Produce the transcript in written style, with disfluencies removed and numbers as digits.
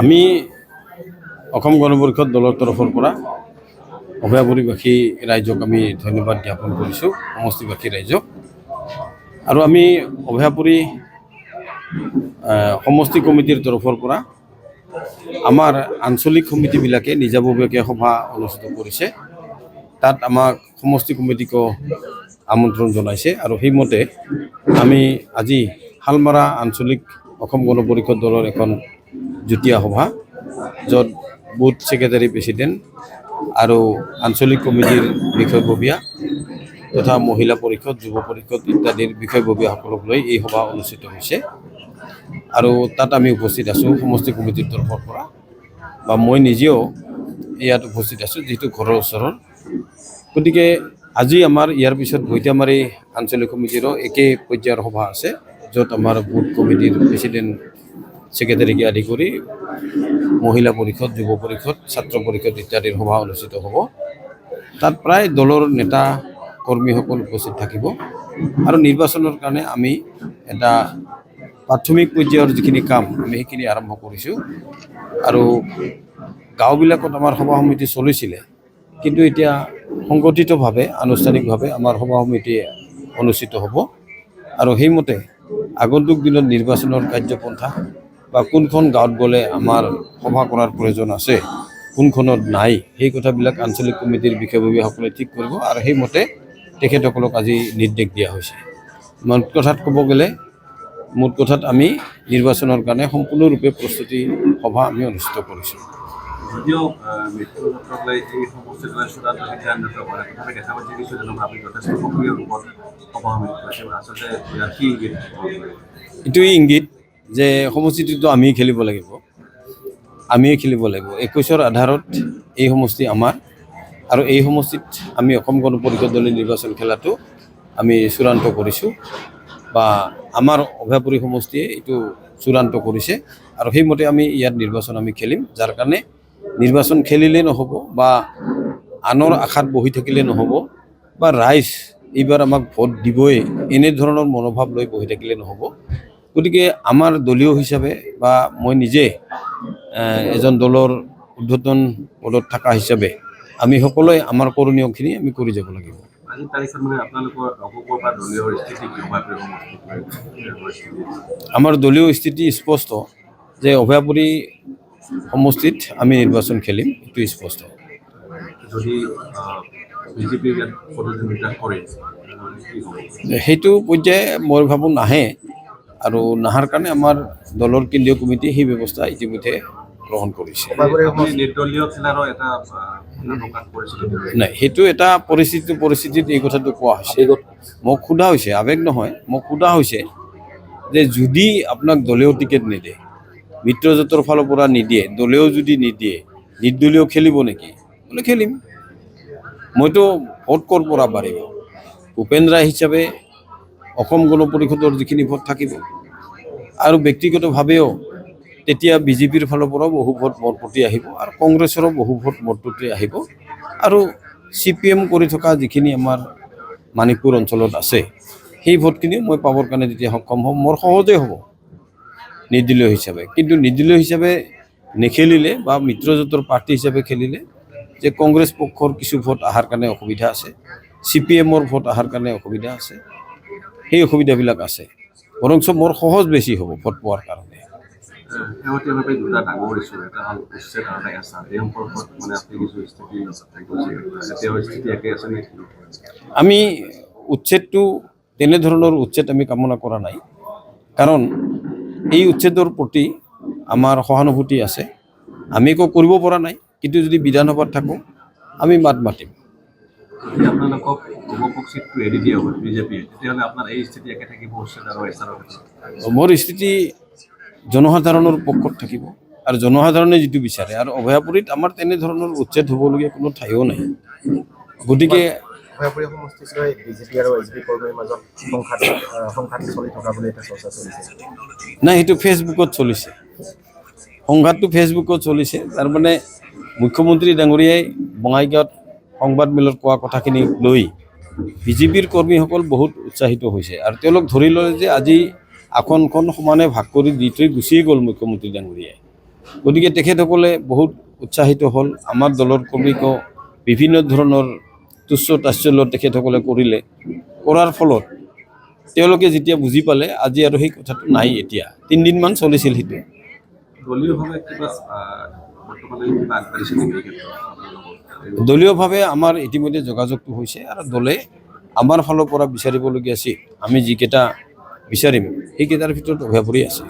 আমি অসম গণ পৰিষদ দলৰ তৰফৰ পৰা অভয়াপুৰীবাসী ৰাইজক আমি ধন্যবাদ জ্ঞাপন কৰিছোঁ, সমষ্টিবাসী ৰাইজক। আৰু আমি অভয়াপুৰী সমষ্টি কমিটিৰ তৰফৰ পৰা আমাৰ আঞ্চলিক সমিতিবিলাকে নিজাববীয়াকৈ সভা অনুষ্ঠিত কৰিছে। তাত আমাক সমষ্টি কমিটিকো আমন্ত্ৰণ জনাইছে আৰু সেইমতে আমি আজি শালমাৰা আঞ্চলিক অসম গণ পৰিষদ দলৰ এখন যুটীয়া সভা, য'ত বুথ ছেক্ৰেটাৰী প্ৰেছিডেণ্ট আৰু আঞ্চলিক কমিটিৰ বিষয়ববীয়া তথা মহিলা পৰিষদ, যুৱ পৰিষদ ইত্যাদিৰ বিষয়ববীয়াসকলক লৈ এই সভা অনুষ্ঠিত হৈছে। আৰু তাত আমি উপস্থিত আছোঁ সমষ্টি কমিটিৰ তৰফৰ পৰা, বা মই নিজেও ইয়াত উপস্থিত আছোঁ, যিহেতু ঘৰৰ ওচৰৰ। গতিকে আজি আমাৰ ইয়াৰ পিছত ভৈটামাৰী আঞ্চলিক সমিতিৰো একে পৰ্যায়ৰ সভা আছে, য'ত আমাৰ বুথ কমিটিৰ প্ৰেছিডেণ্ট ছেক্ৰেটাৰীকে আদি কৰি মহিলা পৰিষদ, যুৱ পৰিষদ, ছাত্ৰ পৰিষদ ইত্যাদিৰ সভা অনুষ্ঠিত হ'ব। তাত প্ৰায় দলৰ নেতা কৰ্মীসকল উপস্থিত থাকিব আৰু নিৰ্বাচনৰ কাৰণে আমি এটা প্ৰাথমিক পৰ্যায়ৰ যিখিনি কাম আমি সেইখিনি আৰম্ভ কৰিছোঁ। আৰু গাঁওবিলাকত আমাৰ সভা সমিতি চলিছিলে, কিন্তু এতিয়া সংগঠিতভাৱে আনুষ্ঠানিকভাৱে আমাৰ সভা সমিতি অনুষ্ঠিত হ'ব। আৰু সেইমতে আগন্তুক দিনত নিৰ্বাচনৰ কাৰ্যপন্থা বা কোনখন গাঁৱত গ'লে আমাৰ সভা কৰাৰ প্ৰয়োজন আছে, কোনখনত নাই, সেই কথাবিলাক আঞ্চলিক কমিটিৰ বিষয়ববীয়াসকলে ঠিক কৰিব। আৰু সেইমতে তেখেতসকলক আজি নিৰ্দেশ দিয়া হৈছে। মোট কথাত ক'ব গ'লে, আমি নিৰ্বাচনৰ কাৰণে সম্পূৰ্ণৰূপে প্ৰস্তুতি সভা আমি অনুষ্ঠিত কৰিছোঁ। যদিও মৃত্যুক লৈ এই সমষ্টিটোৱে চূড়ান্ত সিদ্ধান্ত কৰে, তথাপি দেখা পাইছে কিছুজনক আপুনি যথেষ্ট সক্ৰিয় ৰূপত সভা সমিতি কৰিছে। আচলতে কি ইংগিত? এইটোৱেই ইংগিত যে সমষ্টিটোতো আমিয়ে খেলিব লাগিব, 21-ৰ আধাৰত এই সমষ্টি আমাৰ, আৰু এই সমষ্টিত আমি অসম গণ পৰিষদ দলে নিৰ্বাচন খেলাটো আমি চূড়ান্ত কৰিছোঁ, বা আমাৰ অভয়াপুৰী সমষ্টিয়ে এইটো চূড়ান্ত কৰিছে। আৰু সেইমতে আমি ইয়াত নিৰ্বাচন আমি খেলিম, যাৰ কাৰণে নিৰ্বাচন খেলিলেই নহ'ব, বা আনৰ আশাত বহি থাকিলে নহ'ব, বা ৰাইজ এইবাৰ আমাক ভোট দিবই এনেধৰণৰ মনোভাৱ লৈ বহি থাকিলে নহ'ব। গতিকে আমাৰ দলীয় হিচাপে, বা মই নিজে এজন দলৰ ঊৰ্ধ্বতন পদত থকা হিচাপে আমি সকলোৱে আমাৰ কৰণীয়খিনি আমি কৰি যাব লাগিব। আমাৰ দলীয় স্থিতি স্পষ্ট যে অভয়াপুৰী সমষ্টিত আমি নিৰ্বাচন খেলিম, এইটো স্পষ্ট। সেইটো পৰ্যায়ে মই ভাবোঁ নাহে, আৰু নাহাৰ কাৰণে আমাৰ দলৰ কেন্দ্ৰীয় কমিটিয়ে সেই ব্যৱস্থা ইতিমধ্যে গ্ৰহণ কৰিছে। নাই, সেইটো এটা পৰিস্থিতিত এই কথাটো কোৱা হৈছে। মোক সোধা হৈছে, আৱেগ নহয়, মোক সোধা হৈছে যে যদি আপোনাক দলীয় টিকেট নিদিয়ে, মিত্ৰজোঁটৰ ফালৰ পৰা নিদিয়ে, দলেও যদি নিদিয়ে, নিৰ্দলীয় খেলিব নেকি? বোলে খেলিম। মইতো ভোট ক'ৰ পৰা বাঢ়িব? ভূপেন ৰায় হিচাপে অসম গণ পৰিষদৰ যিখিনি ভোট থাকিব, আৰু ব্যক্তিগতভাৱেও তেতিয়া বিজেপিৰ ফালৰ পৰাও বহু ভোট মোৰ প্ৰতি আহিব, আৰু কংগ্ৰেছৰো বহু ভোট মোৰ প্ৰতি আহিব, আৰু CPM কৰি থকা যিখিনি আমাৰ মানিকপুৰ অঞ্চলত আছে, সেই ভোটখিনিও মই পাবৰ কাৰণে যেতিয়া সক্ষম হ'ম, মোৰ সহজেই হ'ব নিৰ্দলীয় হিচাপে। কিন্তু নিৰ্দলীয় হিচাপে নেখেলিলে, বা মিত্ৰজোঁটৰ প্ৰাৰ্থী হিচাপে খেলিলে, যে কংগ্ৰেছ পক্ষৰ কিছু ভোট অহাৰ কাৰণে অসুবিধা আছে, CPMৰ ভোট অহাৰ কাৰণে অসুবিধা আছে, সেই অসুবিধাবিলাক আছে। বৰঞ্চ মোৰ সহজ বেছি হ'ব ভোট পোৱাৰ কাৰণে। আমি উচ্ছেদটো, তেনেধৰণৰ উচ্ছেদ আমি কামনা কৰা নাই, কাৰণ এই উচ্ছেদৰ প্ৰতি আমাৰ সহানুভূতি আছে। আমি একো কৰিব পৰা নাই, কিন্তু যদি বিধানসভাত থাকোঁ আমি মাত মাতিম। মোৰ স্থিতি জনসাধাৰণৰ পক্ষত থাকিব, আৰু জনসাধাৰণে যিটো বিচাৰে, আৰু অভয়াপুৰীত আমাৰ তেনেধৰণৰ উচ্ছেদ হ'বলগীয়া কোনো ঠাইও নাই। গতিকে নাই, সেইটো ফেচবুকত চলিছে, সংঘাতটো ফেচবুকত চলিছে। তাৰমানে মুখ্যমন্ত্ৰী ডাঙৰীয়াই বঙাইগাঁৱত সংবাদমেলত কোৱা কথাখিনি লৈ বিজেপিৰ কৰ্মীসকল বহুত উৎসাহিত হৈছে, আৰু তেওঁলোক ধৰি ল'লে যে আজি আসনখন সমানে ভাগ কৰি দি থৈ গুচিয়ে গ'ল মুখ্যমন্ত্ৰী ডাঙৰীয়াই। গতিকে তেখেতসকলে বহুত উৎসাহিত হ'ল আমাৰ দলৰ কৰ্মীকো বিভিন্ন ধৰণৰ তুচ্ছ তাচ্ছল্য তেখেতসকলে কৰাৰ ফলত তেওঁলোকে যেতিয়া বুজি পালে আজি আৰু সেই কথাটো নাই এতিয়া 3 দিনমান চলিছিল সেইটো দলীয়ভাৱে কিবা বৰ্তমানে কিবা আগবাঢ়িছে নেকি এই ক্ষেত্ৰত আপোনাৰ লগত? দলীয়ভাৱে আমাৰ ইতিমধ্যে যোগাযোগটো হৈছে আৰু দলে আমাৰ ফালৰ পৰা বিচাৰিবলগীয়া চিট আমি যিকেইটা বিচাৰিম সেইকেইটাৰ ভিতৰত অভাৱৰী আছে